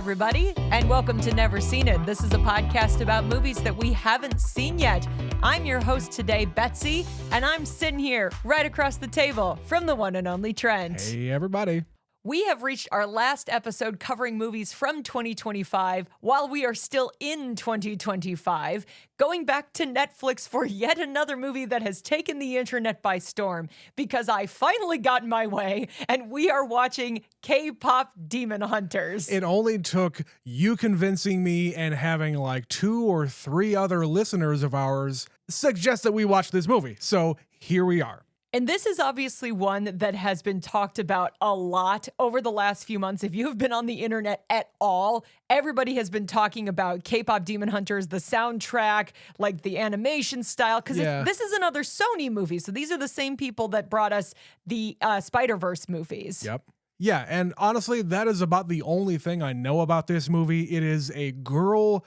everybody, and welcome to Never Seen It. This is a podcast about movies that we haven't seen yet. I'm your host today, Betsy, and I'm sitting here right across the table from the one and only Trent. Hey, everybody. We have reached our last episode covering movies from 2025 while we are still in 2025, going back to Netflix for yet another movie that has taken the internet by storm because I finally got in my way and we are watching K-Pop Demon Hunters. It only took you convincing me and having like 2 or 3 other listeners of ours suggest that we watch this movie. So here we are. And this is obviously one that has been talked about a lot over the last few months. If you have been on the internet at all, everybody has been talking about K-Pop Demon Hunters, the soundtrack, like the animation style, because this is another Sony movie. So these are the same people that brought us the Spider-Verse movies. Yep. Yeah, and honestly, that is about the only thing I know about this movie. It is a group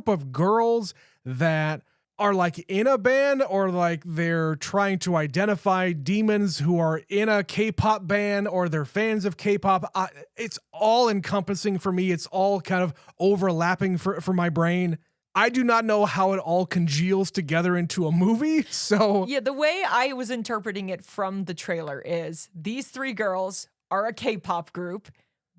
of girls that are like in a band, or like they're trying to identify demons who are in a K-pop band, or they're fans of K-pop. It's all encompassing for me. It's all kind of overlapping for my brain. I do not know how it all congeals together into a movie. So yeah, the way I was interpreting it from the trailer is these 3 girls are a K-pop group,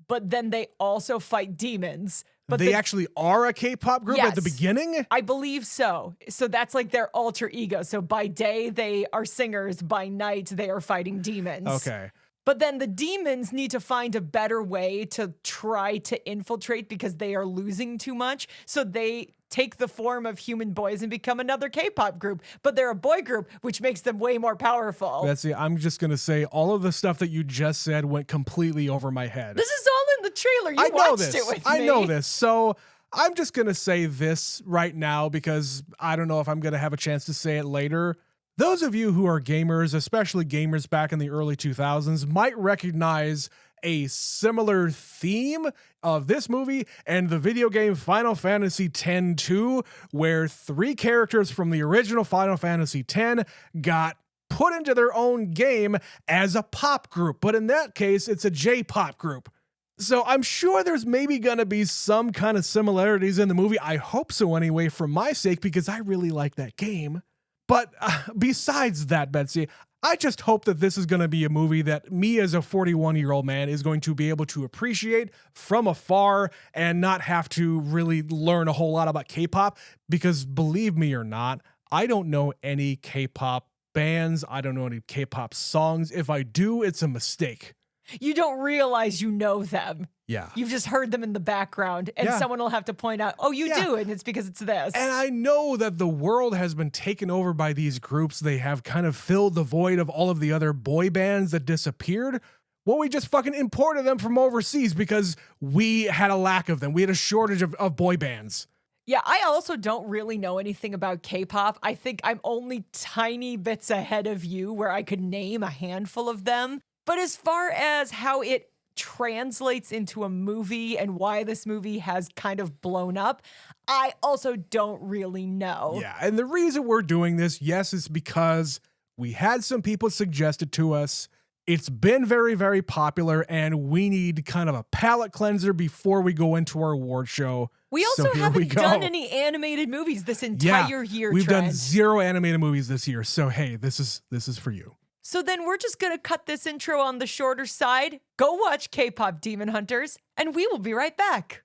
but then they also fight demons. But they actually are a K-pop group at the beginning? I believe so. So that's like their alter ego. So by day, they are singers. By night, they are fighting demons. Okay. But then the demons need to find a better way to try to infiltrate because they are losing too much. So they take the form of human boys and become another K-pop group. But they're a boy group, which makes them way more powerful. Betsy, I'm just going to say all of the stuff that you just said went completely over my head. This is all in the trailer. You watched it with me. I know this. So I'm just going to say this right now because I don't know if I'm going to have a chance to say it later. Those of you who are gamers, especially gamers back in the early 2000s, might recognize a similar theme of this movie and the video game Final Fantasy X-2, where 3 characters from the original Final Fantasy X got put into their own game as a pop group. But in that case, it's a J-pop group. So I'm sure there's maybe going to be some kind of similarities in the movie. I hope so anyway, for my sake, because I really like that game. But besides that, Betsy, I just hope that this is going to be a movie that me as a 41-year-old man is going to be able to appreciate from afar and not have to really learn a whole lot about K-pop. Because believe me or not, I don't know any K-pop bands. I don't know any K-pop songs. If I do, it's a mistake. You don't realize you know them. Yeah. You've just heard them in the background, and someone will have to point out, oh, you do, and it's because it's this. And I know that the world has been taken over by these groups. They have kind of filled the void of all of the other boy bands that disappeared. Well, we just fucking imported them from overseas because we had a lack of them. We had a shortage of boy bands. Yeah, I also don't really know anything about K-pop. I think I'm only tiny bits ahead of you where I could name a handful of them. But as far as how it translates into a movie and why this movie has kind of blown up, I also don't really know. Yeah, and the reason we're doing this, yes, is because we had some people suggest it to us. It's been very, very popular, and we need kind of a palate cleanser before we go into our award show. We also haven't done any animated movies this entire year, We've Trent. done 0 animated movies this year, so hey, this is for you. So then we're just going to cut this intro on the shorter side, go watch K-Pop Demon Hunters, and we will be right back.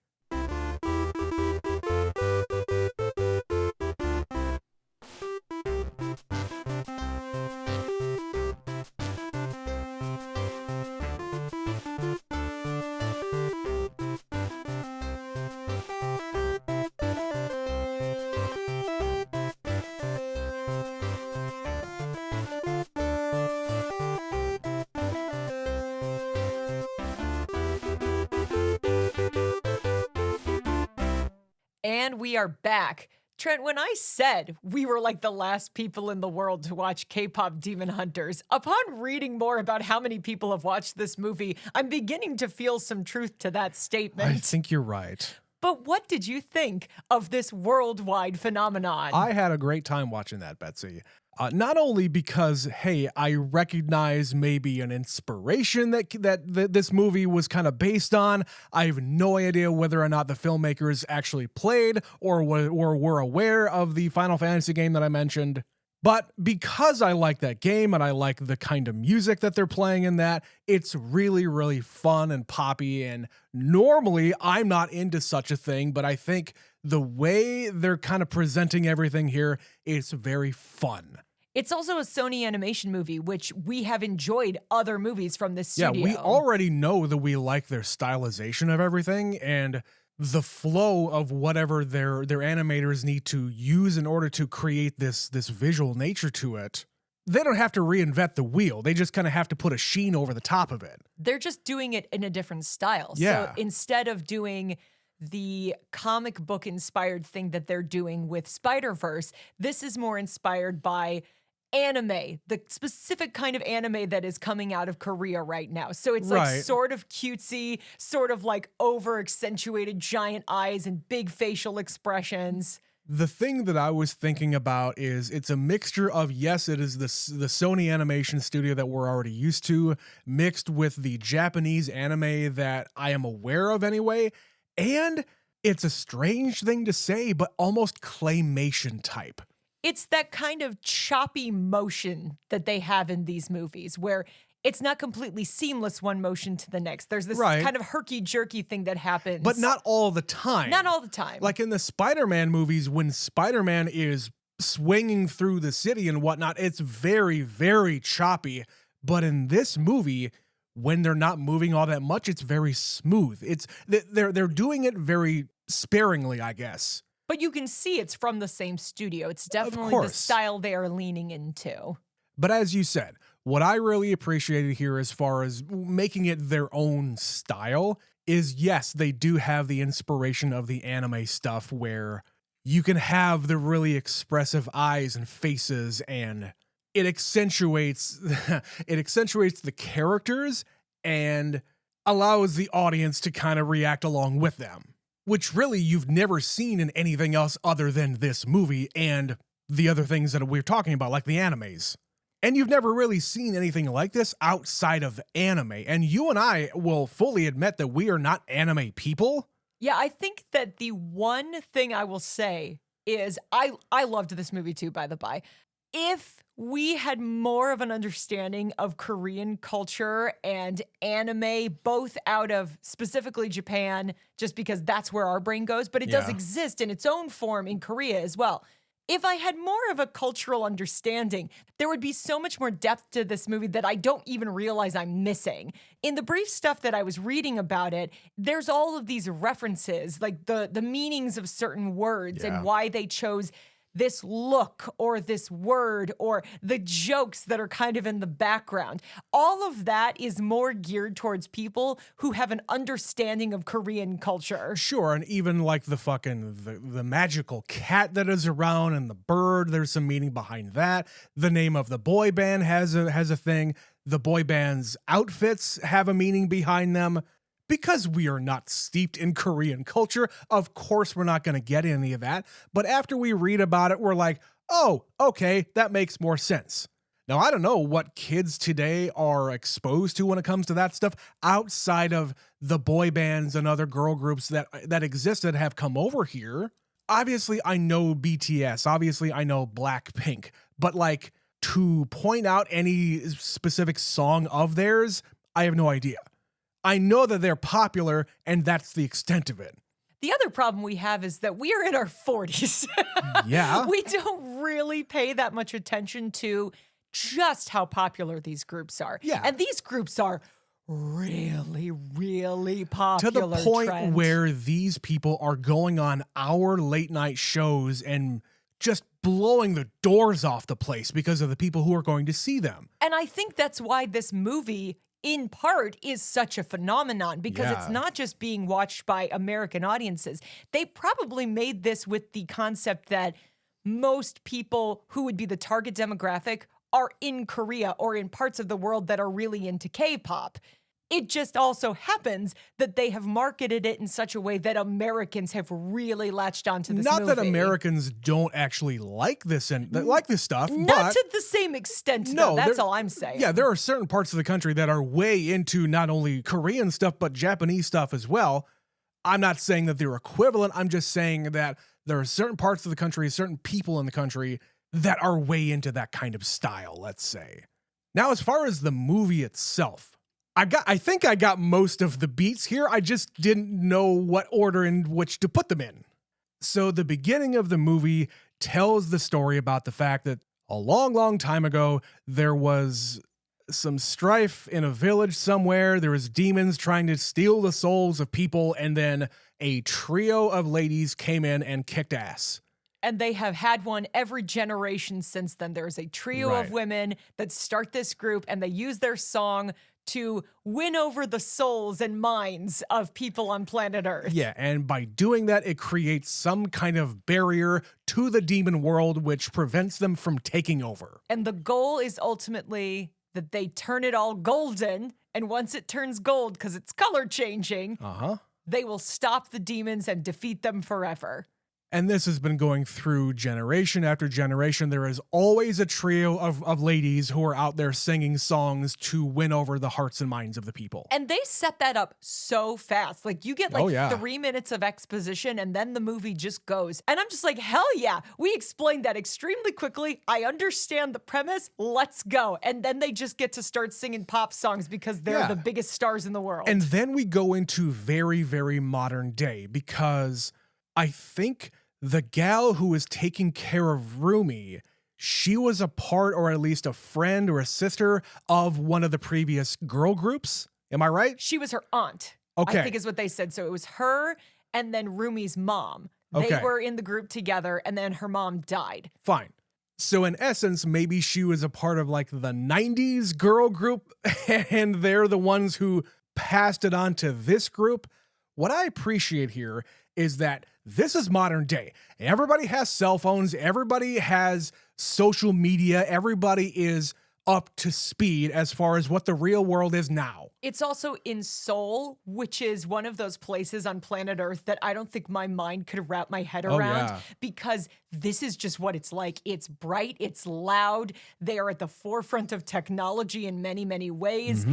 And we are back. Trent, when I said we were like the last people in the world to watch K-Pop Demon Hunters, upon reading more about how many people have watched this movie, I'm beginning to feel some truth to that statement. I think you're right. But what did you think of this worldwide phenomenon? I had a great time watching that, Betsy. Not only because, hey, I recognize maybe an inspiration that this movie was kind of based on. I have no idea whether or not the filmmakers actually played or were aware of the Final Fantasy game that I mentioned. But because I like that game and I like the kind of music that they're playing in that, it's really, really fun and poppy. And normally I'm not into such a thing, but I think the way they're kind of presenting everything here is very fun. It's also a Sony animation movie, which we have enjoyed other movies from this studio. Yeah, we already know that we like their stylization of everything and the flow of whatever their animators need to use in order to create this visual nature to it. They don't have to reinvent the wheel. They just kind of have to put a sheen over the top of it. They're just doing it in a different style. Yeah. So instead of doing the comic book inspired thing that they're doing with Spider-Verse, this is more inspired by anime, the specific kind of anime that is coming out of Korea right now. So it's like Right. sort of cutesy, sort of like over accentuated giant eyes and big facial expressions. The thing that I was thinking about is it's a mixture of, yes, it is the Sony animation studio that we're already used to, mixed with the Japanese anime that I am aware of anyway, and it's a strange thing to say, but almost claymation type. It's that kind of choppy motion that they have in these movies where it's not completely seamless one motion to the next. There's this Right. kind of herky-jerky thing that happens. But not all the time. Not all the time. Like in the Spider-Man movies, when Spider-Man is swinging through the city and whatnot, it's very, very choppy. But in this movie, when they're not moving all that much, it's very smooth. They're doing it very sparingly, I guess. But you can see it's from the same studio. It's definitely the course. style they are leaning into. But as you said, what I really appreciated here as far as making it their own style is, yes, they do have the inspiration of the anime stuff where you can have the really expressive eyes and faces, and it accentuates the characters and allows the audience to kind of react along with them, which really you've never seen in anything else other than this movie and the other things that we're talking about, like the animes. And you've never really seen anything like this outside of anime. And you and I will fully admit that we are not anime people. Yeah, I think that the one thing I will say is I loved this movie too, by the by. If we had more of an understanding of Korean culture and anime, both out of specifically Japan, just because that's where our brain goes, but it does Yeah. exist in its own form in Korea as well. If I had more of a cultural understanding, there would be so much more depth to this movie that I don't even realize I'm missing. In the brief stuff that I was reading about it, there's all of these references, like the meanings of certain words Yeah. and why they chose this look or this word or the jokes that are kind of in the background. All of that is more geared towards people who have an understanding of Korean culture. Sure, and even like the magical cat that is around and the bird, there's some meaning behind that. The name of the boy band has a thing. The boy band's outfits have a meaning behind them. Because we are not steeped in Korean culture, of course we're not going to get any of that. But after we read about it, we're like, oh, okay, that makes more sense. Now, I don't know what kids today are exposed to when it comes to that stuff outside of the boy bands and other girl groups that exist that have come over here. Obviously, I know BTS. Obviously, I know Blackpink. But like, to point out any specific song of theirs, I have no idea. I know that they're popular, and that's the extent of it. The other problem we have is that we are in our 40s. Yeah. We don't really pay that much attention to just how popular these groups are. Yeah. And these groups are really, really popular. To the point Trent. where these people are going on our late night shows and just blowing the doors off the place because of the people who are going to see them. And I think that's why this movie, in part, is such a phenomenon, because it's Yeah. not just being watched by American audiences. They probably made this with the concept that most people who would be the target demographic are in Korea or in parts of the world that are really into K-pop. It just also happens that they have marketed it in such a way that Americans have really latched onto this Not movie. that Americans don't actually like this and like this stuff, Not but to the same extent, no, though. That's all I'm saying. Yeah, there are certain parts of the country that are way into not only Korean stuff, but Japanese stuff as well. I'm not saying that they're equivalent. I'm just saying that there are certain parts of the country, certain people in the country that are way into that kind of style, let's say. Now, as far as the movie itself, I think I got most of the beats here. I just didn't know what order in which to put them in. So the beginning of the movie tells the story about the fact that a long, long time ago, there was some strife in a village somewhere. There was demons trying to steal the souls of people, and then a trio of ladies came in and kicked ass. And they have had one every generation since then. There's a trio of women that start this group, and they use their song to win over the souls and minds of people on planet Earth. Yeah, and by doing that, it creates some kind of barrier to the demon world, which prevents them from taking over. And the goal is ultimately that they turn it all golden, and once it turns gold, because it's color changing, they will stop the demons and defeat them forever. And this has been going through generation after generation. There is always a trio of ladies who are out there singing songs to win over the hearts and minds of the people. And they set that up so fast. Like, you get 3 minutes of exposition, and then the movie just goes. And I'm just like, hell yeah, we explained that extremely quickly. I understand the premise. Let's go. And then they just get to start singing pop songs because they're the biggest stars in the world. And then we go into very, very modern day, because I think the gal who was taking care of Rumi, she was a part, or at least a friend or a sister of one of the previous girl groups. Am I right? She was her aunt. Okay. I think is what they said. So it was her and then Rumi's mom. They were in the group together, and then her mom died. Fine. So in essence, maybe she was a part of like the 90s girl group, and they're the ones who passed it on to this group. What I appreciate here is that this is modern day. Everybody has cell phones. Everybody has social media. Everybody is up to speed as far as what the real world is now. It's also in Seoul, which is one of those places on planet Earth that I don't think my mind could wrap my head around, because this is just what it's like. It's bright, it's loud. They are at the forefront of technology in many, many ways.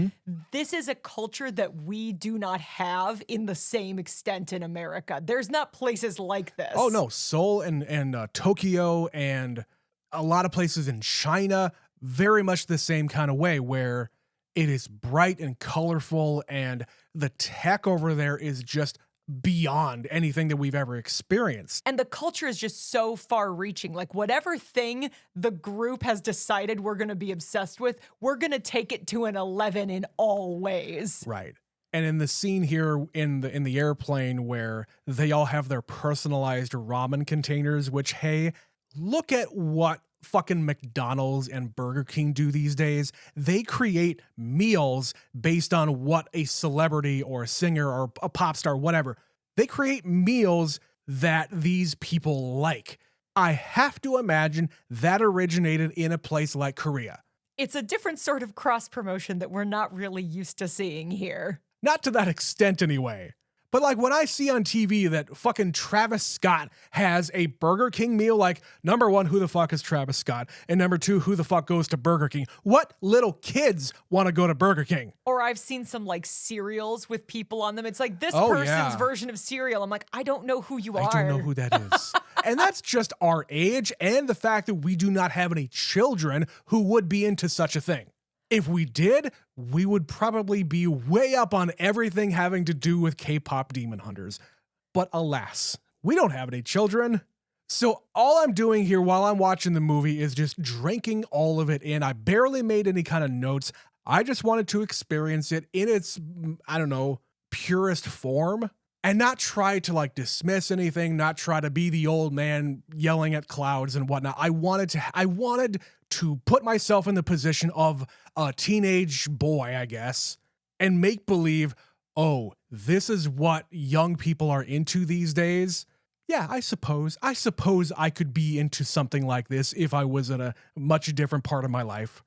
This is a culture that we do not have in the same extent in America. There's not places like this. Oh no, Seoul and Tokyo and a lot of places in China, very much the same kind of way, where it is bright and colorful, and the tech over there is just beyond anything that we've ever experienced. And the culture is just so far reaching. Like, whatever thing the group has decided we're going to be obsessed with, we're going to take it to an 11 in all ways. Right. And in the scene here in the airplane where they all have their personalized ramen containers, which, hey, look at what fucking McDonald's and Burger King do these days. They create meals based on what a celebrity or a singer or a pop star, whatever. They create meals that these people like. I have to imagine that originated in a place like Korea. It's a different sort of cross promotion that we're not really used to seeing here. Not to that extent anyway. But like when I see on TV that fucking Travis Scott has a Burger King meal, like, number one, who the fuck is Travis Scott? And number two, who the fuck goes to Burger King? What little kids want to go to Burger King? Or I've seen some like cereals with people on them. It's like this person's version of cereal. I'm like, I don't know who you are. I don't know who that is. And that's just our age and the fact that we do not have any children who would be into such a thing. If we did, we would probably be way up on everything having to do with K-Pop Demon Hunters. But alas, we don't have any children. So all I'm doing here while I'm watching the movie is just drinking all of it in. I barely made any kind of notes. I just wanted to experience it in its, I don't know, purest form, and not try to like dismiss anything, not try to be the old man yelling at clouds and whatnot. I wanted to put myself in the position of a teenage boy, I guess, and make believe, oh, this is what young people are into these days. Yeah, I suppose I could be into something like this if I was in a much different part of my life.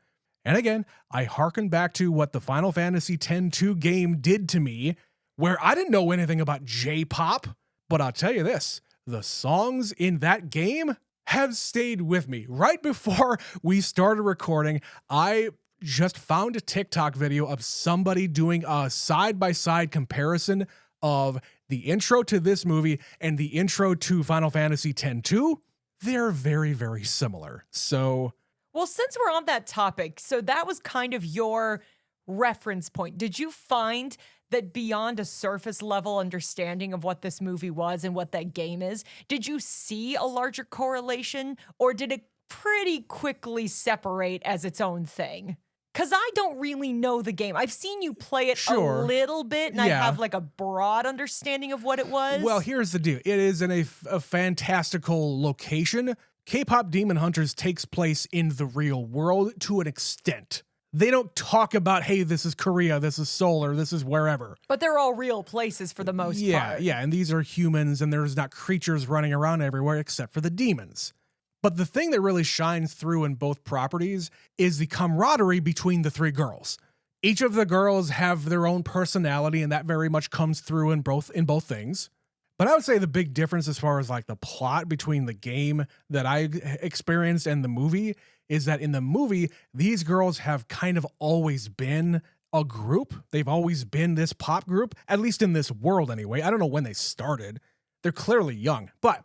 And again, I hearken back to what the Final Fantasy X-2 game did to me, where I didn't know anything about J-pop, but I'll tell you this, the songs in that game have stayed with me. Right before we started recording, I just found a TikTok video of somebody doing a side-by-side comparison of the intro to this movie and the intro to Final Fantasy X-2. They're very, very similar. So, well, since we're on that topic, so that was kind of your reference point. Did you find that beyond a surface level understanding of what this movie was and what that game is, did you see a larger correlation, or did it pretty quickly separate as its own thing? Because I don't really know the game. I've seen you play it a little bit, and I have like a broad understanding of what it was. Well, here's the deal. It is in a fantastical location. K-Pop Demon Hunters takes place in the real world to an extent. They don't talk about, hey, this is Korea, this is Seoul, or this is wherever. But they're all real places for the most part. Yeah, and these are humans, and there's not creatures running around everywhere except for the demons. But the thing that really shines through in both properties is the camaraderie between the three girls. Each of the girls have their own personality, and that very much comes through in both things. But I would say the big difference as far as like the plot between the game that I experienced and the movie is that in the movie, these girls have kind of always been a group. They've always been this pop group, at least in this world anyway. I don't know when they started. They're clearly young. But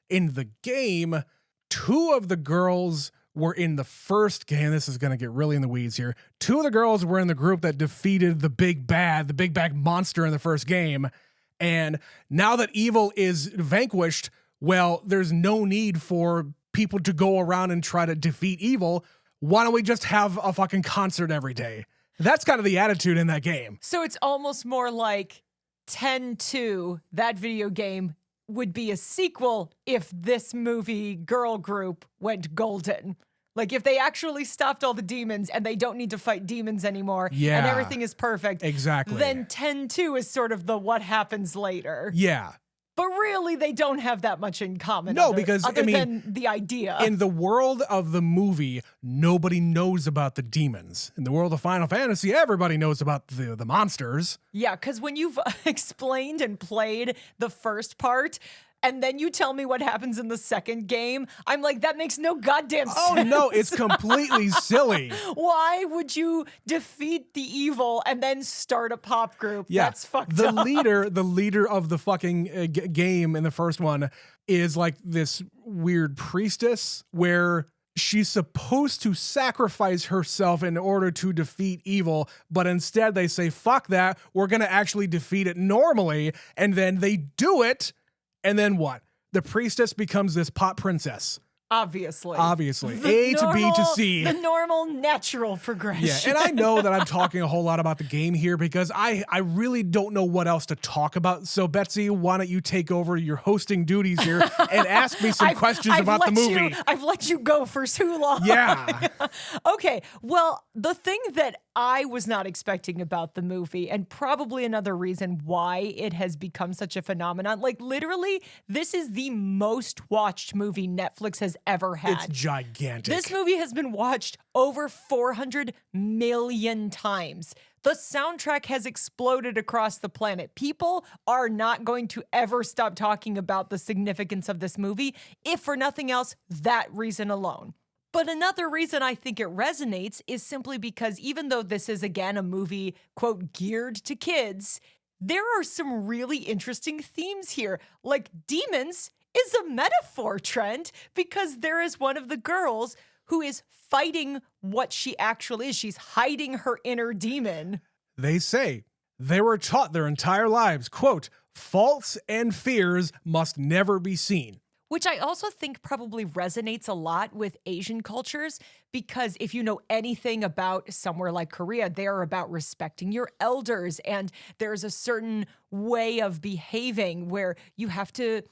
in the game, two of the girls were in the first game. This is going to get really in the weeds here. Two of the girls were in the group that defeated the big bad monster in the first game. And now that evil is vanquished, well, there's no need for people to go around and try to defeat evil. Why don't we just have a fucking concert every day? That's kind of the attitude in that game. So it's almost more like 10-2, that video game would be a sequel if this movie girl group went golden. Like if they actually stopped all the demons and they don't need to fight demons anymore and everything is perfect. Exactly. Then 10-2 is sort of the what happens later. Yeah. But really, they don't have that much in common. No, because, I mean, than the idea. In the world of the movie, nobody knows about the demons. In the world of Final Fantasy, everybody knows about the monsters. Yeah, because when you've explained and played the first part, and then you tell me what happens in the second game, I'm like, that makes no goddamn sense. Oh, no, it's completely silly. Why would you defeat the evil and then start a pop group? Yeah, that's fucked the up. The leader of the fucking game in the first one is like this weird priestess where she's supposed to sacrifice herself in order to defeat evil, but instead they say, fuck that, we're going to actually defeat it normally, and then they do it. And then what? The priestess becomes this pop princess. Obviously. A to B to C. The normal, natural progression. Yeah, and I know that I'm talking a whole lot about the game here because I really don't know what else to talk about. So, Betsy, why don't you take over your hosting duties here and ask me some questions about the movie? I've let you go for too long. Yeah. Okay, well, the thing that I was not expecting about the movie, and probably another reason why it has become such a phenomenon, like literally, this is the most watched movie Netflix has ever had. It's gigantic. This movie has been watched over 400 million times. The soundtrack has exploded across the planet. People are not going to ever stop talking about the significance of this movie, if for nothing else, that reason alone. But another reason I think it resonates is simply because even though this is, again, a movie, quote, geared to kids, there are some really interesting themes here. Like demons is a metaphor, Trent, because there is one of the girls who is fighting what she actually is. She's hiding her inner demon. They say they were taught their entire lives, quote, faults and fears must never be seen. Which I also think probably resonates a lot with Asian cultures, because if you know anything about somewhere like Korea, they are about respecting your elders, and there's a certain way of behaving where you have to,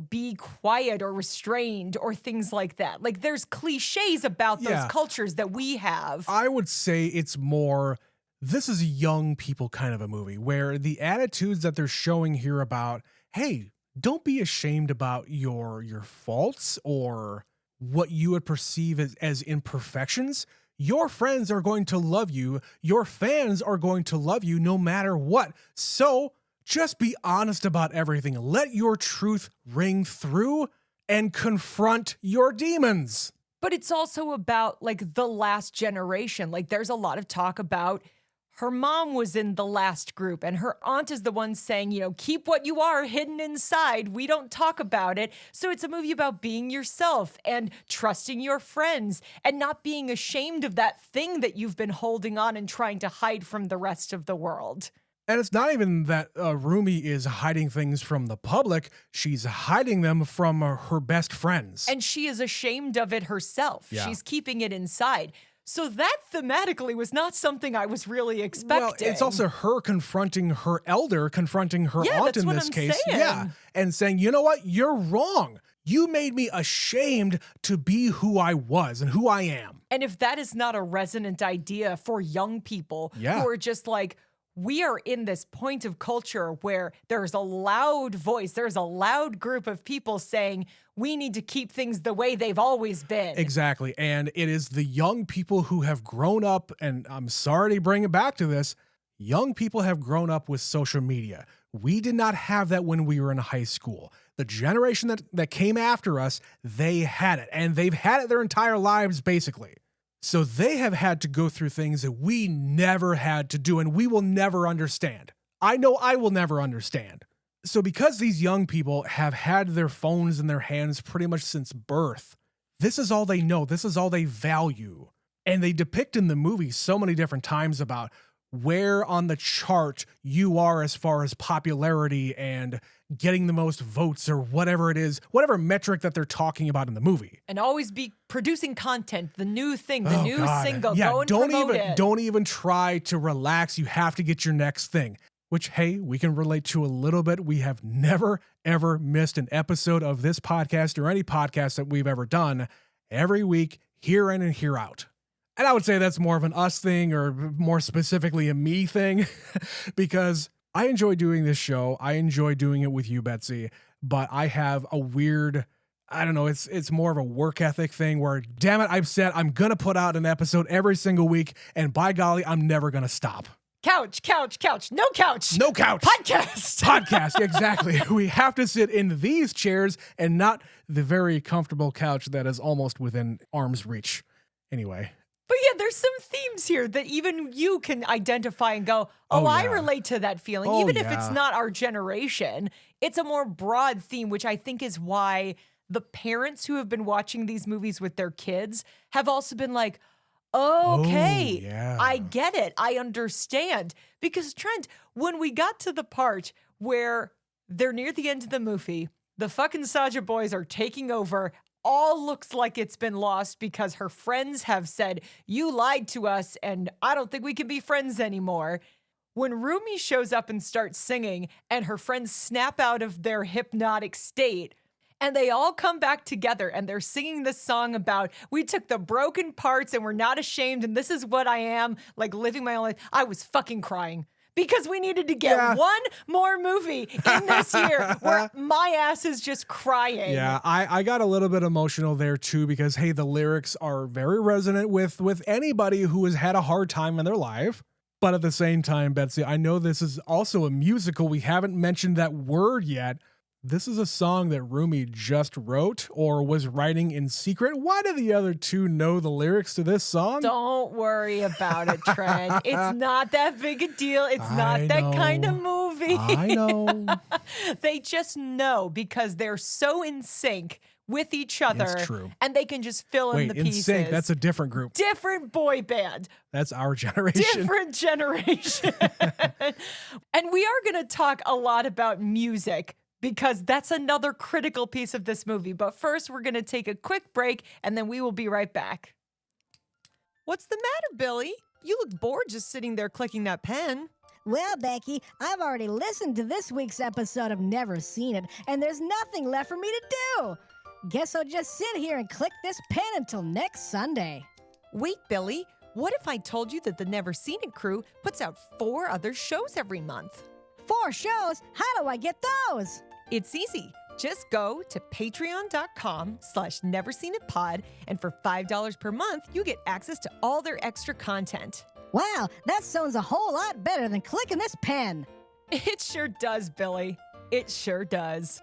be quiet or restrained or things like that. Like there's cliches about those cultures that we have. I would say it's more, this is a young people kind of a movie where the attitudes that they're showing here about, hey, don't be ashamed about your faults or what you would perceive as imperfections. Your friends are going to love you. Your fans are going to love you no matter what. So just be honest about everything. Let your truth ring through and confront your demons. But it's also about like the last generation. Like there's a lot of talk about her mom was in the last group and her aunt is the one saying, you know, keep what you are hidden inside. We don't talk about it. So it's a movie about being yourself and trusting your friends and not being ashamed of that thing that you've been holding on and trying to hide from the rest of the world. And it's not even that Rumi is hiding things from the public. She's hiding them from her best friends. And she is ashamed of it herself. Yeah. She's keeping it inside. So that thematically was not something I was really expecting. Well, it's also her confronting her elder, confronting her Yeah, aunt that's in what this I'm case. saying. Yeah. And saying, you know what? You're wrong. You made me ashamed to be who I was and who I am. And if that is not a resonant idea for young people who are just like, we are in this point of culture where there's a loud voice, there's a loud group of people saying we need to keep things the way they've always been. Exactly. And it is the young people who have grown up, and I'm sorry to bring it back to this, young people have grown up with social media. We did not have that when we were in high school. The generation that came after us, they had it, and they've had it their entire lives, basically. So they have had to go through things that we never had to do, and we will never understand. I know I will never understand. So because these young people have had their phones in their hands pretty much since birth, this is all they know. This is all they value. And they depict in the movie so many different times about where on the chart you are as far as popularity and getting the most votes or whatever it is, whatever metric that they're talking about in the movie. And always be producing content, the new thing, the new single, yeah, go and promote it. Don't even try to relax. You have to get your next thing, which, hey, we can relate to a little bit. We have never, ever missed an episode of this podcast or any podcast that we've ever done every week, here in and here out. And I would say that's more of an us thing, or more specifically a me thing, because I enjoy doing this show. I enjoy doing it with you, Betsy, but I have a weird, I don't know, it's more of a work ethic thing where, damn it, I've said I'm going to put out an episode every single week, and by golly, I'm never going to stop. Couch. No couch. No couch. Podcast. Exactly. We have to sit in these chairs and not the very comfortable couch that is almost within arm's reach. Anyway. But yeah, there's some themes here that even you can identify and go, I relate to that feeling. Even if it's not our generation, it's a more broad theme, which I think is why the parents who have been watching these movies with their kids have also been like, okay, I get it. I understand. Because Trent, when we got to the part where they're near the end of the movie, the fucking Saja boys are taking over, all looks like it's been lost because her friends have said, you lied to us and I don't think we can be friends anymore. When Rumi shows up and starts singing and her friends snap out of their hypnotic state and they all come back together and they're singing this song about, we took the broken parts and we're not ashamed and this is what I am, like living my own life. I was fucking crying. Because we needed to get one more movie in this year where my ass is just crying. Yeah, I got a little bit emotional there too because, hey, the lyrics are very resonant with anybody who has had a hard time in their life. But at the same time, Betsy, I know this is also a musical. We haven't mentioned that word yet. This is a song that Rumi just wrote or was writing in secret. Why do the other two know the lyrics to this song? Don't worry about it, Trent. It's not that big a deal. It's not that kind of movie. I know. They just know because they're so in sync with each other. It's true. And they can just fill in the pieces. In sync, that's a different group. Different boy band. That's our generation. Different generation. And we are going to talk a lot about music, because that's another critical piece of this movie. But first, we're going to take a quick break, and then we will be right back. What's the matter, Billy? You look bored just sitting there clicking that pen. Well, Becky, I've already listened to this week's episode of Never Seen It, and there's nothing left for me to do. Guess I'll just sit here and click this pen until next Sunday. Wait, Billy, what if I told you that the Never Seen It crew puts out 4 other shows every month? 4 shows? How do I get those? It's easy. Just go to patreon.com/neverseenitpod, and for $5 per month, you get access to all their extra content. Wow, that sounds a whole lot better than clicking this pen. It sure does, Billy. It sure does.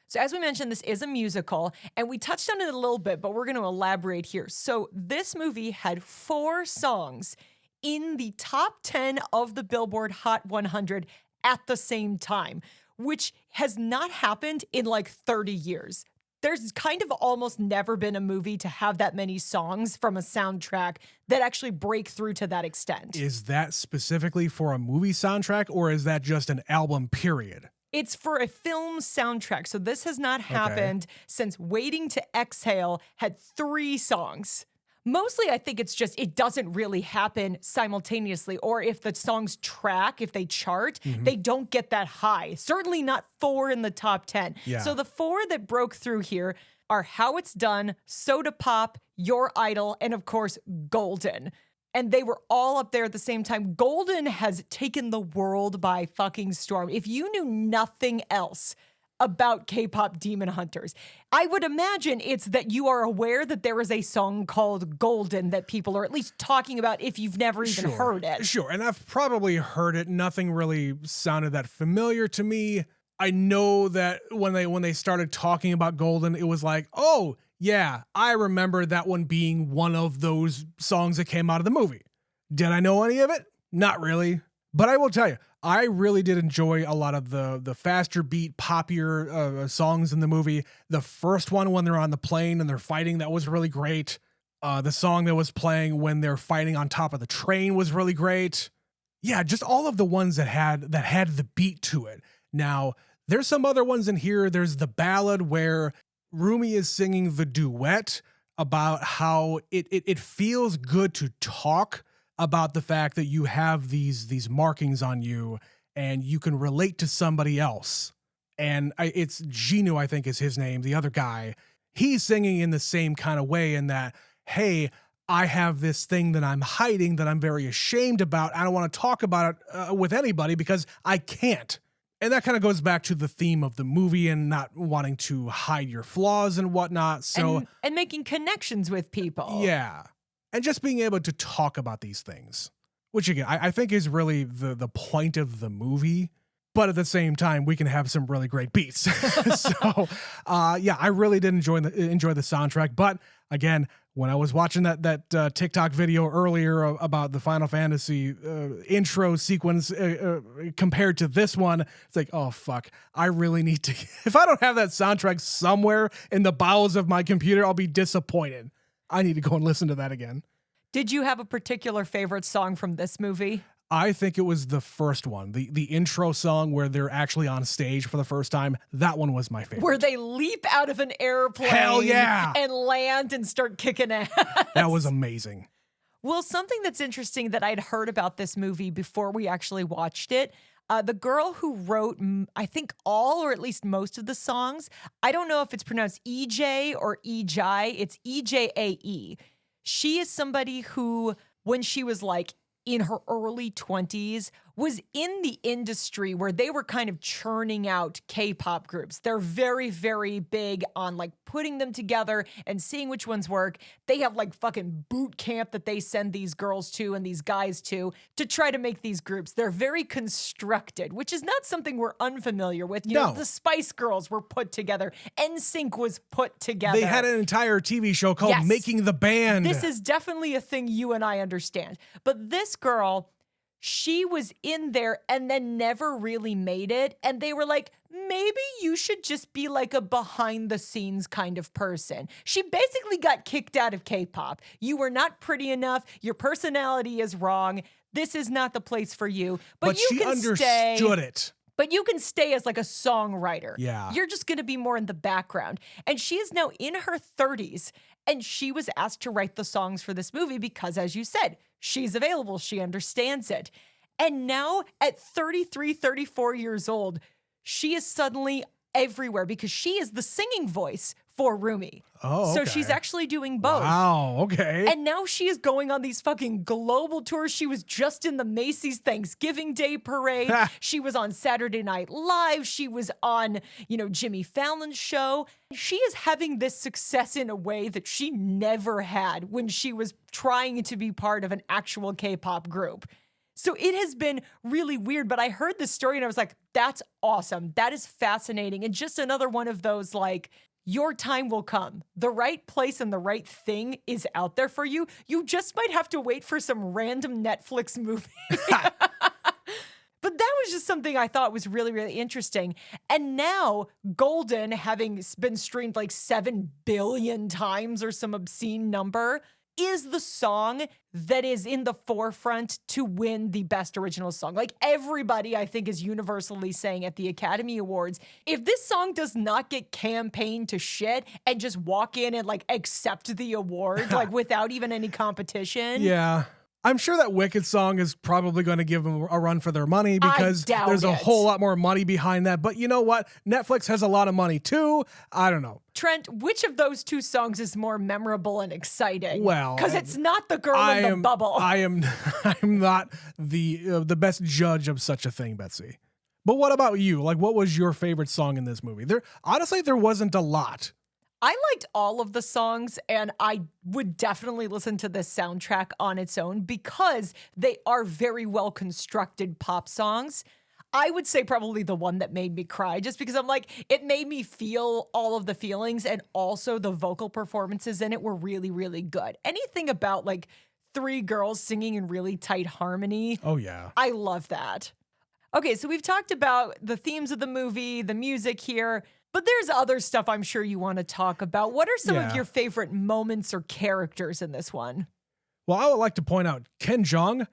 So as we mentioned, this is a musical, and we touched on it a little bit, but we're going to elaborate here. So this movie had 4 songs in the top 10 of the Billboard Hot 100 at the same time, which has not happened in like 30 years. There's kind of almost never been a movie to have that many songs from a soundtrack that actually break through to that extent. Is that specifically for a movie soundtrack, or is that just an album period? It's for a film soundtrack. So this has not happened since Waiting to Exhale had 3 songs. Mostly, I think it's just, it doesn't really happen simultaneously. Or if the songs track, if they chart, they don't get that high. Certainly not 4 in the top 10. Yeah. So the 4 that broke through here are How It's Done, Soda Pop, Your Idol, and of course, Golden. And they were all up there at the same time. Golden has taken the world by fucking storm. If you knew nothing else about K-pop Demon Hunters, I would imagine it's that you are aware that there is a song called Golden that people are at least talking about if you've never even heard it. Sure, and I've probably heard it. Nothing really sounded that familiar to me. I know that when they started talking about Golden, it was like, oh, yeah, I remember that one being one of those songs that came out of the movie. Did I know any of it? Not really. But I will tell you, I really did enjoy a lot of the faster beat, poppier songs in the movie. The first one when they're on the plane and they're fighting, that was really great. The song that was playing when they're fighting on top of the train was really great. Yeah, just all of the ones that had the beat to it. Now, there's some other ones in here. There's the ballad where Rumi is singing the duet about how it feels good to talk about the fact that you have these markings on you and you can relate to somebody else. And it's Genu, I think is his name, the other guy. He's singing in the same kind of way in that, hey, I have this thing that I'm hiding that I'm very ashamed about. I don't want to talk about it with anybody because I can't. And that kind of goes back to the theme of the movie and not wanting to hide your flaws and whatnot. So and making connections with people. Yeah. And just being able to talk about these things, which again, I think is really the point of the movie. But at the same time, we can have some really great beats. So, yeah, I really did enjoy the soundtrack. But again, when I was watching that TikTok video earlier about the Final Fantasy intro sequence compared to this one, it's like, oh, fuck. I really need to. If I don't have that soundtrack somewhere in the bowels of my computer, I'll be disappointed. I need to go and listen to that again. Did you have a particular favorite song from this movie? I think it was the first one, the intro song where they're actually on stage for the first time. That one was my favorite. Where they leap out of an airplane Hell yeah. and land and start kicking ass. That was amazing. Well, something that's interesting that I'd heard about this movie before we actually watched it, the girl who wrote, I think, all or at least most of the songs, I don't know if it's pronounced EJ or EJai, it's EJAE. She is somebody who, when she was like in her early 20s, was in the industry where they were kind of churning out K-pop groups. They're very, very big on like putting them together and seeing which ones work. They have like fucking boot camp that they send these girls to and these guys to try to make these groups. They're very constructed, which is not something we're unfamiliar with. You know, the Spice Girls were put together. NSYNC was put together. They had an entire TV show called Making the Band. This is definitely a thing you and I understand. But this girl, she was in there and then never really made it. And they were like, maybe you should just be like a behind the scenes kind of person. She basically got kicked out of K-pop. You were not pretty enough. Your personality is wrong. This is not the place for you. But you she can understood it. But you can stay as like a songwriter. Yeah. You're just going to be more in the background. And she is now in her 30s. And she was asked to write the songs for this movie because, as you said, she's available. She understands it. And now at 33, 34 years old, she is suddenly everywhere because she is the singing voice for Rumi. Oh, So okay. she's actually doing both. Wow, okay. And now she is going on these fucking global tours. She was just in the Macy's Thanksgiving Day Parade. She was on Saturday Night Live. She was on, Jimmy Fallon's show. She is having this success in a way that she never had when she was trying to be part of an actual K-pop group. So it has been really weird, but I heard this story and I was like, that's awesome. That is fascinating. And just another one of those, like, your time will come. The right place and the right thing is out there for you. You just might have to wait for some random Netflix movie. But that was just something I thought was really, really interesting. And now Golden, having been streamed like 7 billion times or some obscene number, is the song that is in the forefront to win the best original song. Like, everybody, I think, is universally saying at the Academy Awards, if this song does not get campaigned to shit and just walk in and like accept the award, like without even any competition. Yeah. I'm sure that Wicked song is probably going to give them a run for their money because there's a whole lot more money behind that. But you know what? Netflix has a lot of money too. I don't know. Trent, which of those two songs is more memorable and exciting? Well, because it's not the girl in the bubble. I'm not the best judge of such a thing, Betsy. But what about you? Like, what was your favorite song in this movie? Honestly, there wasn't a lot. I liked all of the songs, and I would definitely listen to this soundtrack on its own because they are very well constructed pop songs. I would say probably the one that made me cry, just because I'm like, it made me feel all of the feelings, and also the vocal performances in it were really, really good. Anything about like 3 girls singing in really tight harmony. Oh, yeah. I love that. Okay, so we've talked about the themes of the movie, the music here. But there's other stuff I'm sure you want to talk about. What are some of your favorite moments or characters in this one? Well, I would like to point out Ken Jeong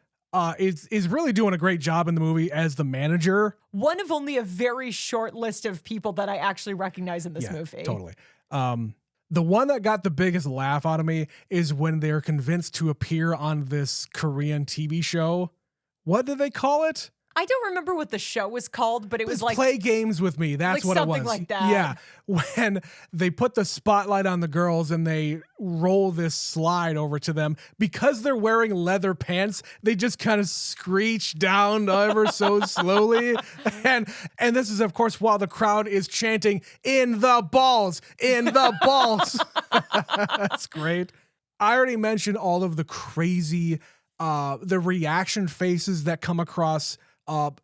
is really doing a great job in the movie as the manager. One of only a very short list of people that I actually recognize in this movie. Totally. The one that got the biggest laugh out of me is when they're convinced to appear on this Korean TV show. What did they call it? I don't remember what the show was called, but it was like Play Games With Me. That's like what it was. something like that. Yeah. When they put the spotlight on the girls and they roll this slide over to them, because they're wearing leather pants, they just kind of screech down ever so slowly. And this is, of course, while the crowd is chanting, "In the balls, in the balls." That's great. I already mentioned all of the crazy, the reaction faces that come across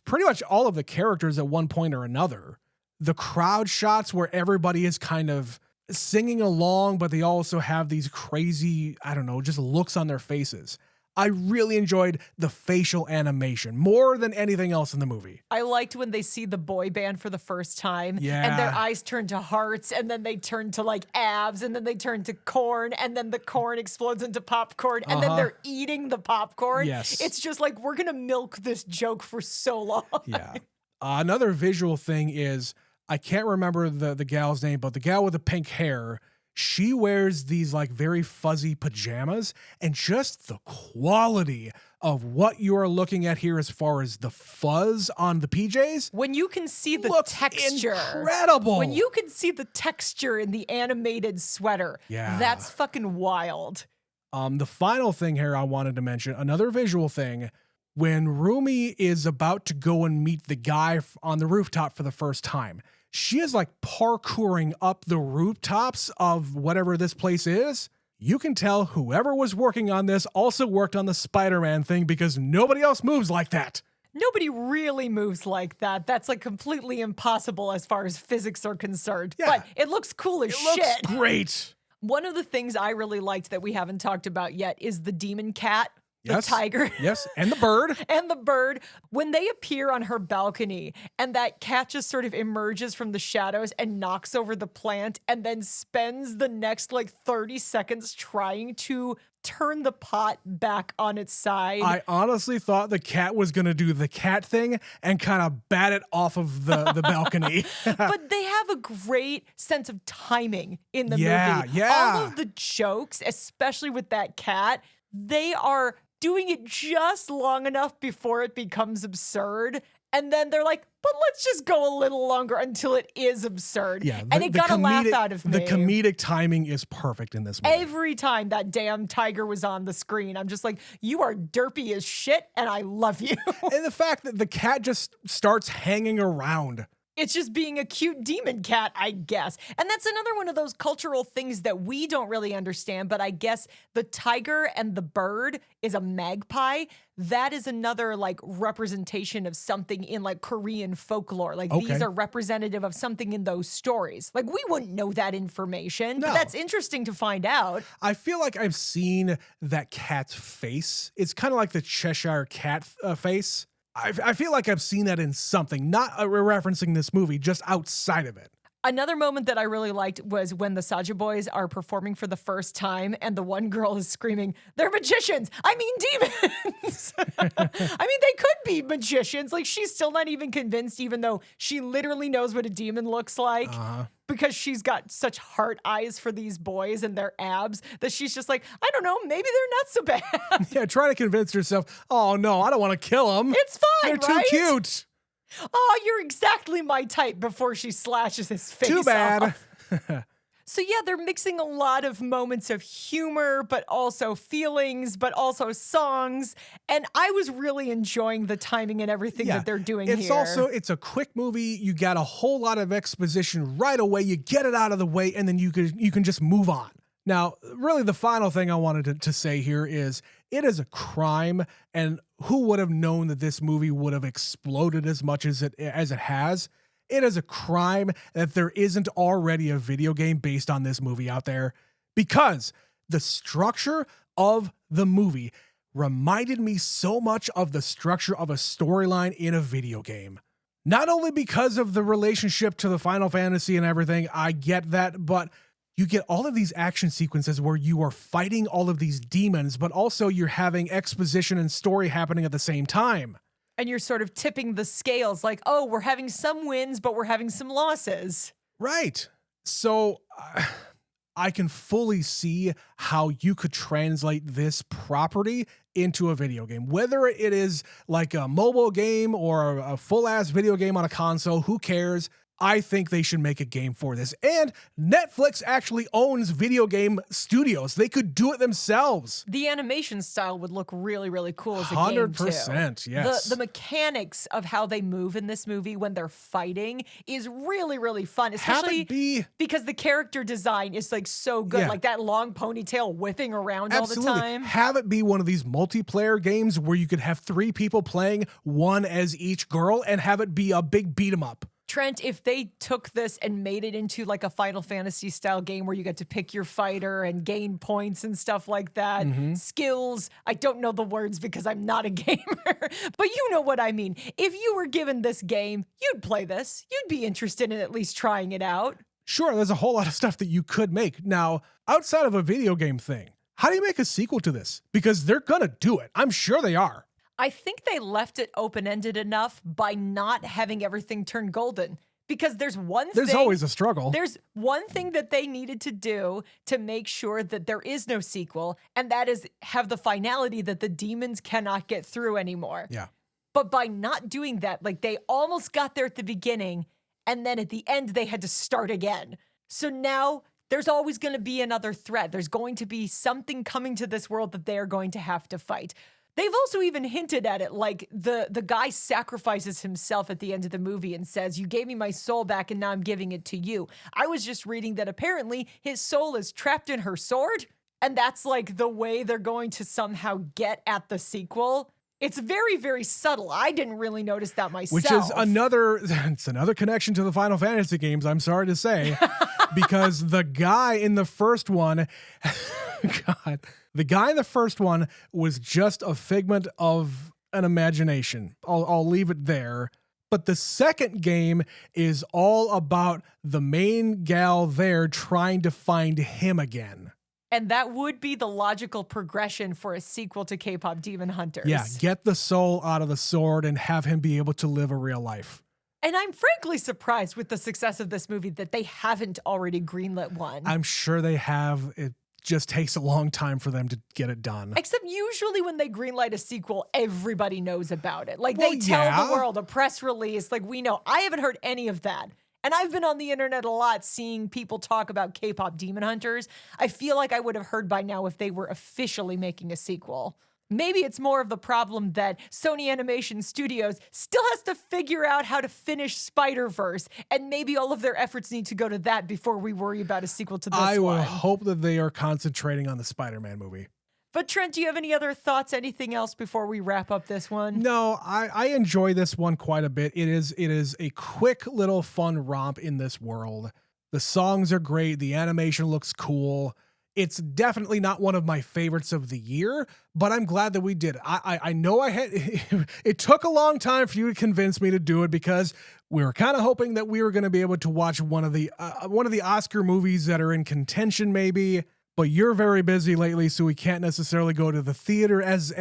pretty much all of the characters at one point or another. The crowd shots where everybody is kind of singing along, but they also have these crazy, I don't know, just looks on their faces. I really enjoyed the facial animation more than anything else in the movie. I liked when they see the boy band for the first time Yeah. and their eyes turn to hearts, and then they turn to like abs, and then they turn to corn, and then the corn explodes into popcorn, and then they're eating the popcorn. Yes. It's just like, we're going to milk this joke for so long. Yeah. Another visual thing is, I can't remember the gal's name, but the gal with the pink hair, she wears these like very fuzzy pajamas, and just the quality of what you are looking at here as far as the fuzz on the PJs. When you can see the looks texture. Incredible. When you can see the texture in the animated sweater. Yeah. That's fucking wild. The final thing here I wanted to mention, another visual thing, when Rumi is about to go and meet the guy on the rooftop for the first time, she is like parkouring up the rooftops of whatever this place is. You can tell whoever was working on this also worked on the Spider-Man thing, because nobody else moves like that. Nobody really moves like that. That's like completely impossible as far as physics are concerned. Yeah. But it looks cool as shit. Looks great. One of the things I really liked that we haven't talked about yet is the demon cat. The Yes. tiger. Yes, and the bird. And the bird, when they appear on her balcony and that cat just sort of emerges from the shadows and knocks over the plant and then spends the next like 30 seconds trying to turn the pot back on its side. I honestly thought the cat was going to do the cat thing and kind of bat it off of the balcony. But they have a great sense of timing in the movie. Yeah. All of the jokes, especially with that cat, they are doing it just long enough before it becomes absurd. And then they're like, but let's just go a little longer until it is absurd. Yeah, and it got a laugh out of me. The comedic timing is perfect in this movie. Every time that damn tiger was on the screen, I'm just like, you are derpy as shit, and I love you. And the fact that the cat just starts hanging around. It's just being a cute demon cat, I guess. And that's another one of those cultural things that we don't really understand, but I guess the tiger and the bird is a magpie. That is another like representation of something in like Korean folklore. Like these are representative of something in those stories. Like we wouldn't know that information, but that's interesting to find out. I feel like I've seen that cat's face. It's kind of like the Cheshire cat face. I feel like I've seen that in something, not referencing this movie, just outside of it. Another moment that I really liked was when the Saja boys are performing for the first time and the one girl is screaming, they're magicians. I mean, demons. I mean, they could be magicians. Like she's still not even convinced, even though she literally knows what a demon looks like. Because she's got such heart eyes for these boys and their abs that she's just like, I don't know, maybe they're not so bad. Yeah, trying to convince herself, oh no, I don't want to kill them. It's fine, They're too cute. Oh, you're exactly my type before she slashes his face Too bad. off. So yeah, they're mixing a lot of moments of humor, but also feelings, but also songs. And I was really enjoying the timing and everything that they're doing it's here. It's a quick movie. You got a whole lot of exposition right away. You get it out of the way, and then you can just move on. Now, really, the final thing I wanted to say here is it is a crime, and who would have known that this movie would have exploded as much as it has? It is a crime that there isn't already a video game based on this movie out there, because the structure of the movie reminded me so much of the structure of a storyline in a video game. Not only because of the relationship to the Final Fantasy and everything, I get that, but you get all of these action sequences where you are fighting all of these demons, but also you're having exposition and story happening at the same time. And you're sort of tipping the scales like, oh, we're having some wins, but we're having some losses. Right. So I can fully see how you could translate this property into a video game, whether it is like a mobile game or a full-ass video game on a console, who cares? I think they should make a game for this. And Netflix actually owns video game studios. They could do it themselves. The animation style would look really, really cool as a game, too. 100%, yes. The mechanics of how they move in this movie when they're fighting is really, really fun, especially because the character design is like so good. Like that long ponytail whipping around all the time. Have it be one of these multiplayer games where you could have 3 people playing, one as each girl, and have it be a big beat 'em up. Trent, if they took this and made it into like a Final Fantasy style game where you get to pick your fighter and gain points and stuff like that, skills, I don't know the words because I'm not a gamer, but you know what I mean. If you were given this game, you'd play this. You'd be interested in at least trying it out. Sure, there's a whole lot of stuff that you could make. Now, outside of a video game thing, how do you make a sequel to this? Because they're gonna do it. I'm sure they are. I think they left it open-ended enough by not having everything turn golden. Because there's always a struggle. There's one thing that they needed to do to make sure that there is no sequel, and that is have the finality that the demons cannot get through anymore. Yeah. But by not doing that, like they almost got there at the beginning, and then at the end they had to start again. So now there's always going to be another threat. There's going to be something coming to this world that they are going to have to fight. They've also even hinted at it, like the guy sacrifices himself at the end of the movie and says, you gave me my soul back and now I'm giving it to you. I was just reading that apparently his soul is trapped in her sword, and that's like the way they're going to somehow get at the sequel. It's very, very subtle. I didn't really notice that myself. Which is another connection to the Final Fantasy games, I'm sorry to say, because the guy in the first one, the guy in the first one was just a figment of an imagination. I'll leave it there. But the second game is all about the main gal there trying to find him again. And that would be the logical progression for a sequel to K-Pop Demon Hunters. Yeah, get the soul out of the sword and have him be able to live a real life. And I'm frankly surprised with the success of this movie that they haven't already greenlit one. I'm sure they have. It just takes a long time for them to get it done. Except usually when they greenlight a sequel, everybody knows about it. Like Well, they tell yeah. the world, a press release, like we know. I haven't heard any of that. And I've been on the internet a lot seeing people talk about K-pop Demon Hunters. I feel like I would have heard by now if they were officially making a sequel. Maybe it's more of the problem that Sony Animation Studios still has to figure out how to finish Spider-Verse, and maybe all of their efforts need to go to that before we worry about a sequel to this I will one. hope that they are concentrating on the Spider-Man movie. But Trent, do you have any other thoughts, anything else before we wrap up this one? No, I enjoy this one quite a bit. It is a quick little fun romp in this world. The songs are great. The animation looks cool. It's definitely not one of my favorites of the year, but I'm glad that we did it. I know I had it took a long time for you to convince me to do it because we were kind of hoping that we were going to be able to watch one of the Oscar movies that are in contention, maybe. But you're very busy lately, so we can't necessarily go to the theater as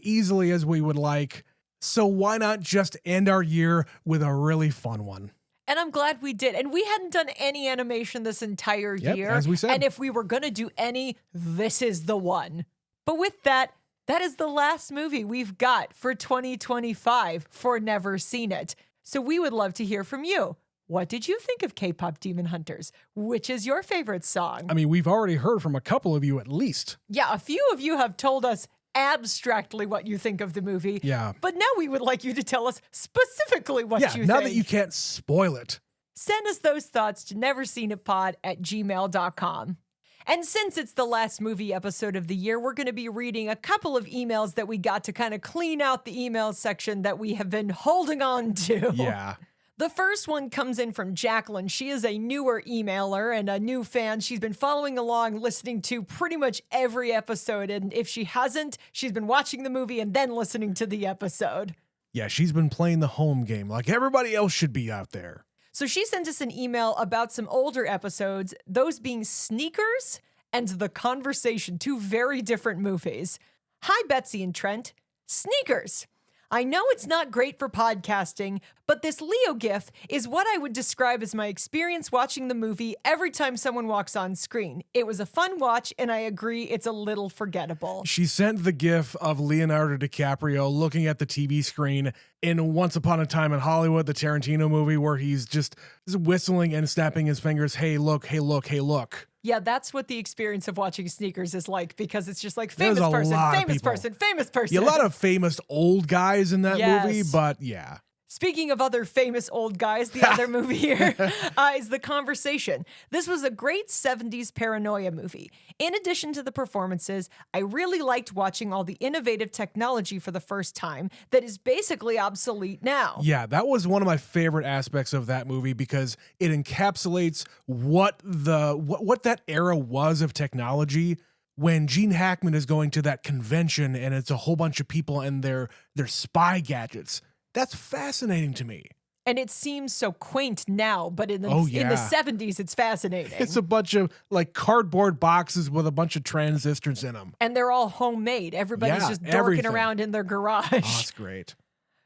easily as we would like. So why not just end our year with a really fun one? And I'm glad we did. And we hadn't done any animation this entire year. As we said. And if we were going to do any, this is the one. But with that, that is the last movie we've got for 2025 for Never Seen It. So we would love to hear from you. What did you think of K-pop Demon Hunters? Which is your favorite song? I mean, we've already heard from a couple of you at least. Yeah, a few of you have told us abstractly what you think of the movie. Yeah. But now we would like you to tell us specifically what you think. Now that you can't spoil it. Send us those thoughts to neverseenitpod@gmail.com. And since it's the last movie episode of the year, we're going to be reading a couple of emails that we got to kind of clean out the email section that we have been holding on to. Yeah. The first one comes in from Jacqueline. She is a newer emailer and a new fan. She's been following along, listening to pretty much every episode. And if she hasn't, she's been watching the movie and then listening to the episode. Yeah, she's been playing the home game like everybody else should be out there. So she sent us an email about some older episodes, those being Sneakers and The Conversation, two very different movies. Hi, Betsy and Trent. Sneakers. I know it's not great for podcasting, but this Leo gif is what I would describe as my experience watching the movie every time someone walks on screen. It was a fun watch, and I agree it's a little forgettable. She sent the gif of Leonardo DiCaprio looking at the TV screen in Once Upon a Time in Hollywood, the Tarantino movie, where he's just whistling and snapping his fingers. Hey, look, hey, look, hey, look. Yeah, that's what the experience of watching Sneakers is like, because it's just like There's famous a person, lot of famous people. person, famous person. Yeah, a lot of famous old guys in that movie, Yes. but yeah. Speaking of other famous old guys, the other movie here is The Conversation. This was a great 70s paranoia movie. In addition to the performances, I really liked watching all the innovative technology for the first time that is basically obsolete now. Yeah, that was one of my favorite aspects of that movie because it encapsulates what that era was of technology. When Gene Hackman is going to that convention and it's a whole bunch of people and their spy gadgets. That's fascinating to me. And it seems so quaint now, but in the yeah. 70s, it's fascinating. It's a bunch of like cardboard boxes with a bunch of transistors in them. And they're all homemade. Everybody's Yeah, just dorking everything. around in their garage. Oh, that's great.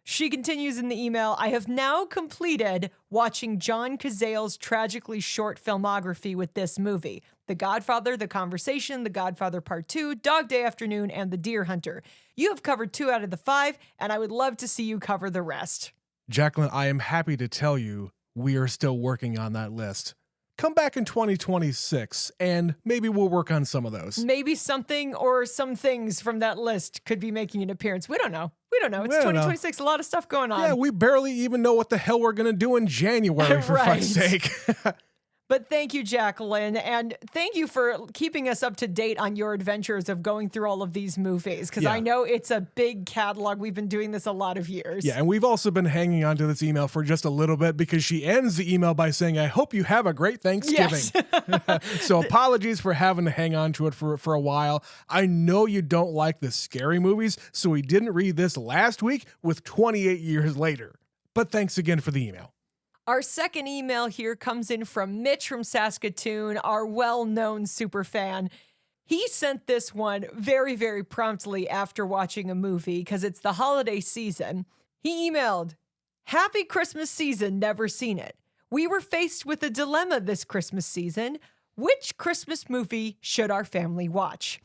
She continues in the email, I have now completed watching John Cazale's tragically short filmography with this movie. The Godfather, The Conversation, The Godfather Part 2, Dog Day Afternoon, and The Deer Hunter. You have covered 2 out of the 5, and I would love to see you cover the rest. Jacqueline, I am happy to tell you we are still working on that list. Come back in 2026, and maybe we'll work on some of those. Maybe something or some things from that list could be making an appearance. We don't know. We don't know. It's We don't know. 2026, a lot of stuff going on. Yeah, we barely even know what the hell we're going to do in January, for Right. fuck's sake. But thank you, Jacqueline, and thank you for keeping us up to date on your adventures of going through all of these movies, because Yeah. I know it's a big catalog. We've been doing this a lot of years. Yeah, and we've also been hanging on to this email for just a little bit because she ends the email by saying, I hope you have a great Thanksgiving. Yes. So apologies for having to hang on to it for a while. I know you don't like the scary movies, so we didn't read this last week with 28 years later. But thanks again for the email. Our second email here comes in from Mitch from Saskatoon, our well-known super fan. He sent this one very, very promptly after watching a movie because it's the holiday season. He emailed, Happy Christmas season, never seen it. We were faced with a dilemma this Christmas season. Which Christmas movie should our family watch?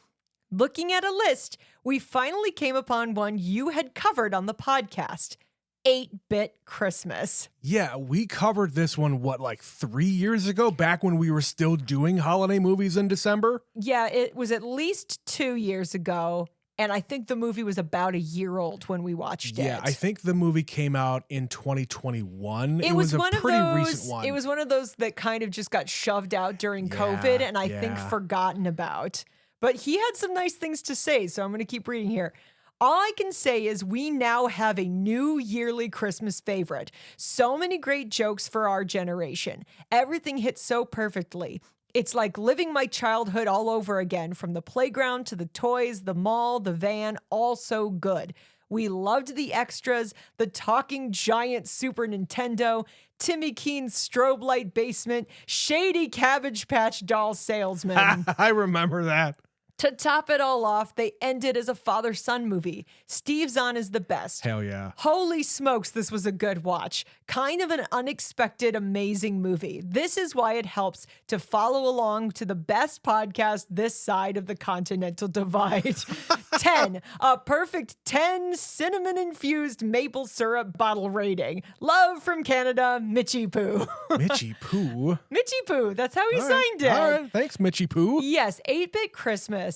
Looking at a list, we finally came upon one you had covered on the podcast, 8-Bit Christmas. Yeah, we covered this one, like 3 years ago, back when we were still doing holiday movies in December? Yeah, it was at least 2 years ago, and I think the movie was about a year old when we watched it. Yeah, I think the movie came out in 2021. It was a one pretty of those, recent one. It was one of those that kind of just got shoved out during COVID and I think forgotten about. But he had some nice things to say, so I'm going to keep reading here. All I can say is we now have a new yearly Christmas favorite. So many great jokes for our generation. Everything hits so perfectly. It's like living my childhood all over again, from the playground to the toys, the mall, the van, all so good. We loved the extras, the talking giant Super Nintendo, Timmy Keen's strobe light basement, shady Cabbage Patch doll salesman. I remember that. To top it all off, they ended as a father-son movie. Steve Zahn is the best. Hell yeah. Holy smokes, this was a good watch. Kind of an unexpected, amazing movie. This is why it helps to follow along to the best podcast this side of the continental divide. 10, a perfect 10 cinnamon-infused maple syrup bottle rating. Love from Canada, Mitchie Poo. Mitchie Poo? Mitchie Poo, that's how he signed it. All right, thanks, Mitchie Poo. Yes, 8-Bit Christmas,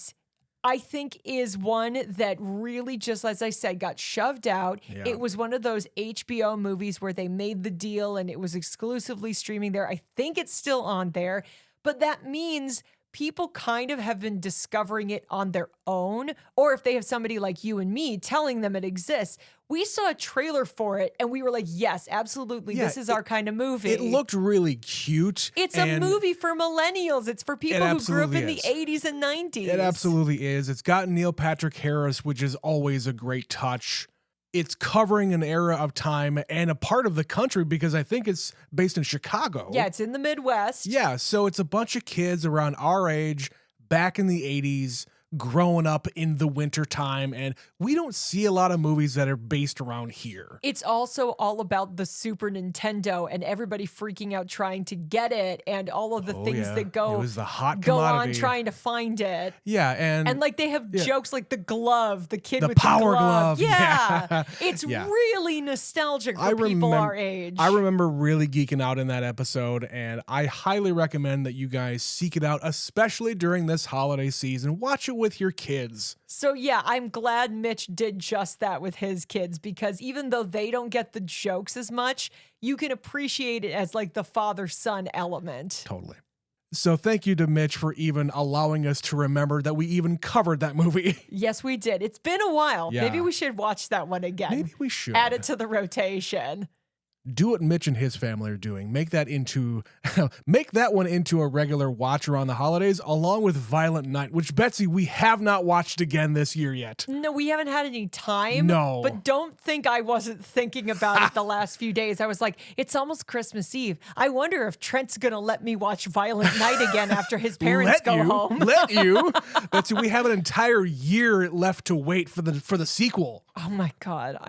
I think, is one that really, just as I said, got shoved out. Yeah. It was one of those HBO movies where they made the deal and it was exclusively streaming there. I think it's still on there, but that means people kind of have been discovering it on their own, or if they have somebody like you and me telling them it exists. We saw a trailer for it and we were like, yes, absolutely, this is our kind of movie. It looked really cute. It's a movie for millennials. It's for people who grew up in the 80s and 90s. It absolutely is. It's got Neil Patrick Harris, which is always a great touch. It's covering an era of time and a part of the country because I think it's based in Chicago. Yeah, it's in the Midwest. Yeah, so it's a bunch of kids around our age back in the 80s growing up in the winter time, and we don't see a lot of movies that are based around here. It's also all about the Super Nintendo and everybody freaking out trying to get it and all of the things that It was the hot go commodity. on trying to find it. Yeah, and like they have jokes like the glove, the kid the with power the glove. Yeah. It's really nostalgic for people our age. I remember really geeking out in that episode, and I highly recommend that you guys seek it out, especially during this holiday season. Watch it with your kids. So yeah, I'm glad Mitch did just that with his kids, because even though they don't get the jokes as much, you can appreciate it as like the father-son element. Totally. So thank you to Mitch for even allowing us to remember that we even covered that movie. Yes, we did. It's been a while. Yeah. Maybe we should watch that one again. Maybe we should. Add it to the rotation. Do what Mitch and his family are doing. Make that one into a regular watch around the holidays, along with Violent Night, which, Betsy, we have not watched again this year yet. No, we haven't had any time. No. But don't think I wasn't thinking about it the last few days. I was like, it's almost Christmas Eve. I wonder if Trent's going to let me watch Violent Night again after his parents go home. Let you. Betsy, we have an entire year left to wait for the sequel. Oh my God.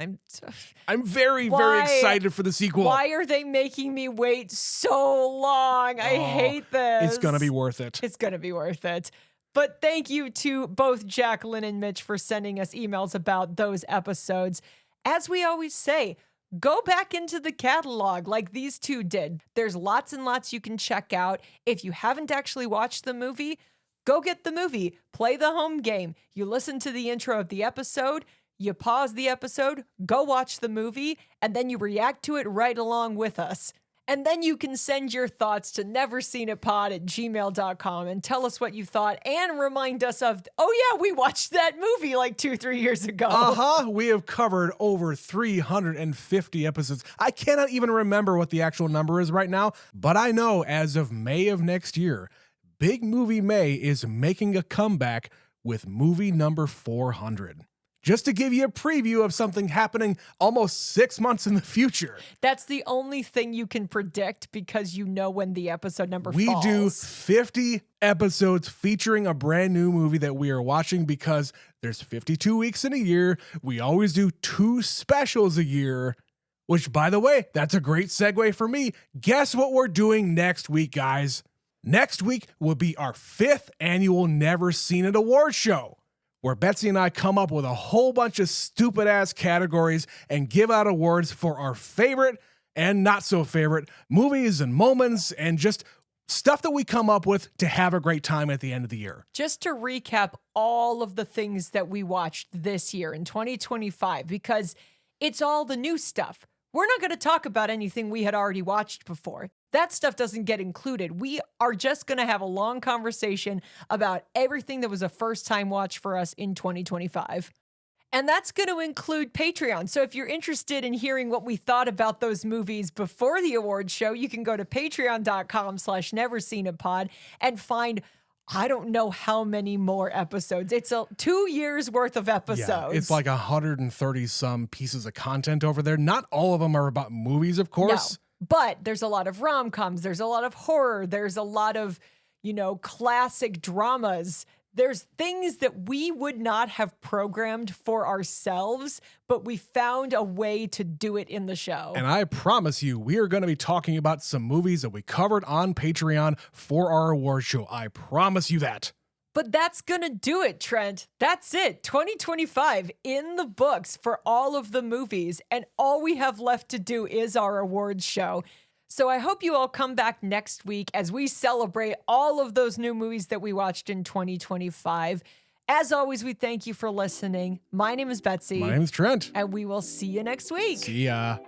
I'm very excited for the sequel. Why are they making me wait so long? I hate this. It's going to be worth it. It's going to be worth it. But thank you to both Jacqueline and Mitch for sending us emails about those episodes. As we always say, go back into the catalog like these two did. There's lots and lots you can check out. If you haven't actually watched the movie, go get the movie. Play the home game. You listen to the intro of the episode. You pause the episode, go watch the movie, and then you react to it right along with us. And then you can send your thoughts to neverseenitpod@gmail.com and tell us what you thought and remind us of, oh yeah, we watched that movie like 2-3 years ago. We have covered over 350 episodes. I cannot even remember what the actual number is right now, but I know as of May of next year, Big Movie May is making a comeback with movie number 400. Just to give you a preview of something happening almost 6 months in the future. That's the only thing you can predict because you know when the episode number We falls. do 50 episodes featuring a brand new movie that we are watching because there's 52 weeks in a year. We always do 2 specials a year, which, by the way, that's a great segue for me. Guess what we're doing next week, guys? Next week will be our 5th annual Never Seen It award show, where Betsy and I come up with a whole bunch of stupid ass categories and give out awards for our favorite and not so favorite movies and moments and just stuff that we come up with to have a great time at the end of the year. Just to recap all of the things that we watched this year in 2025, because it's all the new stuff. We're not going to talk about anything we had already watched before. That stuff doesn't get included. We are just going to have a long conversation about everything that was a first-time watch for us in 2025. And that's going to include Patreon. So if you're interested in hearing what we thought about those movies before the awards show, you can go to patreon.com/neverseenitpod and find, I don't know how many more episodes. It's 2 years worth of episodes. Yeah, it's like 130 some pieces of content over there. Not all of them are about movies, of course. No, but there's a lot of rom-coms. There's a lot of horror. There's a lot of, classic dramas. There's things that we would not have programmed for ourselves, but we found a way to do it in the show. And I promise you, we are going to be talking about some movies that we covered on Patreon for our award show. I promise you that. But that's going to do it, Trent. That's it. 2025 in the books for all of the movies. And all we have left to do is our awards show. So I hope you all come back next week as we celebrate all of those new movies that we watched in 2025. As always, we thank you for listening. My name is Betsy. My name is Trent. And we will see you next week. See ya.